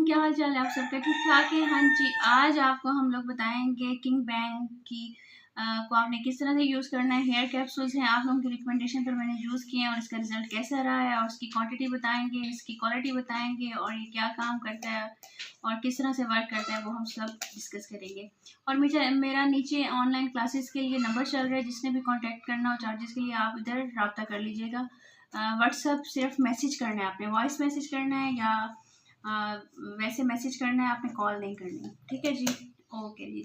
क्या हाल चाल है आप सबका? ठीक ठाक है? हाँ जी, आज आपको हम लोग बताएँगे किंगबैंग की को आपने किस तरह से यूज़ करना है। हेयर कैप्सूल्स हैं, आप लोगों की रिकमेंडेशन पर मैंने यूज़ किए हैं और इसका रिज़ल्ट कैसा रहा है और उसकी क्वांटिटी बताएँगे, इसकी क्वालिटी बताएँगे और ये क्या काम करता है और किस तरह से वर्क करता है, वो हम सब डिस्कस करेंगे। और मेरा नीचे ऑनलाइन क्लासेस के लिए नंबर चल रहा है, जिसने भी कॉन्टैक्ट करना हो चार्जेस के लिए आप इधर राब्ता कर लीजिएगा। व्हाट्सएप सिर्फ मैसेज करना है आपने, वॉइस मैसेज करना है या वैसे मैसेज करना है, आपने कॉल नहीं करनी। ठीक है जी, ओके जी।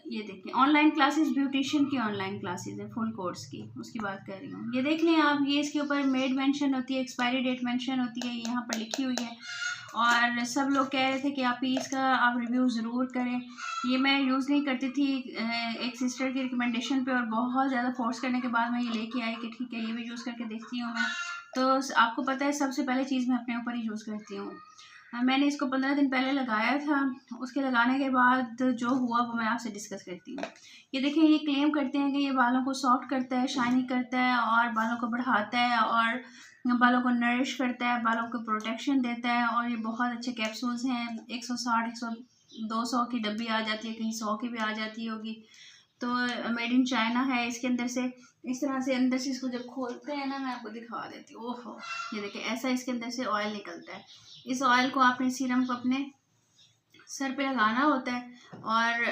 ये देखिए ऑनलाइन क्लासेस, ब्यूटिशियन की ऑनलाइन क्लासेस है, फुल कोर्स की, उसकी बात कर रही हूँ। ये देख लें आप, ये इसके ऊपर मेड मेंशन होती है, एक्सपायरी डेट मेंशन होती है, यहाँ पर लिखी हुई है। और सब लोग कह रहे थे कि आप इसका आप रिव्यू ज़रूर करें। ये मैं यूज़ नहीं करती थी, एक सिस्टर की रिकमेंडेशन पे और बहुत ज़्यादा फोर्स करने के बाद मैं ये लेके आई कि ठीक है ये भी यूज़ करके देखती हूँ मैं। तो आपको पता है सबसे पहले चीज़ मैं अपने ऊपर ही यूज़ करती हूँ। मैंने इसको 15 दिन पहले लगाया था, उसके लगाने के बाद जो हुआ वो मैं आपसे डिस्कस करती हूँ। ये देखें, ये क्लेम करते हैं कि ये बालों को सॉफ्ट करता है, शाइनी करता है और बालों को बढ़ाता है और बालों को नरिश करता है, बालों को प्रोटेक्शन देता है। और ये बहुत अच्छे कैप्सूल्स हैं। 160 200 की डब्बी आ जाती है, कहीं 100 की भी आ जाती होगी। तो मेड इन चाइना है। इसके अंदर से इस तरह से अंदर से इसको जब खोलते हैं ना, मैं आपको दिखा देती हूँ। ओहो, ये देखिए ऐसा इसके अंदर से ऑयल निकलता है। इस ऑयल को आपने सीरम को अपने सर पे लगाना होता है और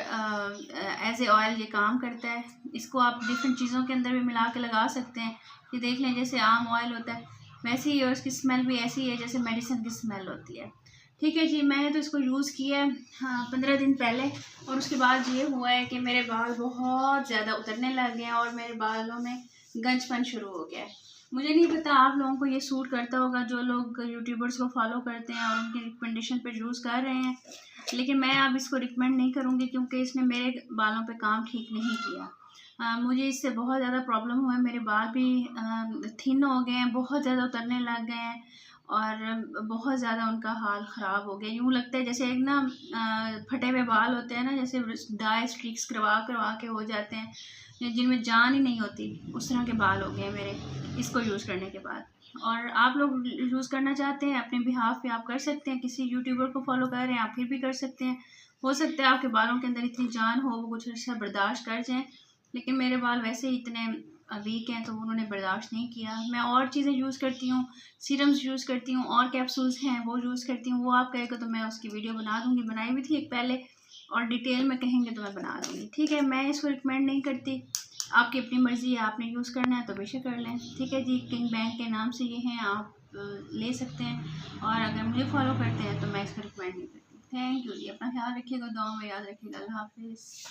एज ए ऑयल ये काम करता है। इसको आप डिफरेंट चीज़ों के अंदर भी मिला के लगा सकते हैं। ये देख लें, जैसे आम ऑयल होता है वैसे ही, और इसकी स्मेल भी ऐसी है जैसे मेडिसिन की स्मेल होती है। ठीक है जी, मैंने तो इसको यूज़ किया है 15 दिन पहले, और उसके बाद ये हुआ है कि मेरे बाल बहुत ज़्यादा उतरने लग गए हैं और मेरे बालों में गंजपन शुरू हो गया है। मुझे नहीं पता आप लोगों को ये सूट करता होगा, जो लोग यूट्यूबर्स को फॉलो करते हैं और उनकी रिकमेंडेशन पे यूज़ कर रहे हैं, लेकिन मैं अब इसको रिकमेंड नहीं करूँगी क्योंकि इसने मेरे बालों पे काम ठीक नहीं किया। मुझे इससे बहुत ज़्यादा प्रॉब्लम हुआ है, मेरे बाल भी थिन हो गए हैं, बहुत ज़्यादा उतरने लग गए हैं और बहुत ज़्यादा उनका हाल ख़राब हो गया। यूँ लगता है जैसे एक ना फटे हुए बाल होते हैं ना, जैसे डाई स्ट्रिक्स करवा करवा के हो जाते हैं, जिनमें जान ही नहीं होती, उस तरह के बाल हो गए मेरे इसको यूज़ करने के बाद। और आप लोग यूज़ करना चाहते हैं अपने बिहाफ पे, आप कर सकते हैं। किसी यूट्यूबर को फॉलो कर रहे हैं आप, फिर भी कर सकते हैं। हो सकता है आपके बालों के अंदर इतनी जान हो, वो कुछ अच्छा बर्दाश्त कर जाएँ, लेकिन मेरे बाल वैसे ही इतने वीक हैं तो उन्होंने बर्दाश्त नहीं किया। मैं और चीज़ें यूज़ करती हूँ, सीरम्स यूज़ करती हूँ और कैप्सूल्स हैं वो यूज़ करती हूँ। वो आप कहेगा तो मैं उसकी वीडियो बना दूँगी, बनाई भी थी एक पहले, और डिटेल में कहेंगे तो मैं बना दूँगी। ठीक है, मैं इसको रिकमेंड नहीं करती, आपकी अपनी मर्ज़ी है, आपने यूज़ करना है तो बेशक कर लें। ठीक है जी, किंगबैंग के नाम से ये हैं, आप ले सकते हैं। और अगर मुझे फॉलो करते हैं तो मैं इसको रिकमेंड नहीं करती। थैंक यू जी, अपना ख्याल रखिएगा, दुआ में याद रखिएगा। अल्लाह हाफ़िज़।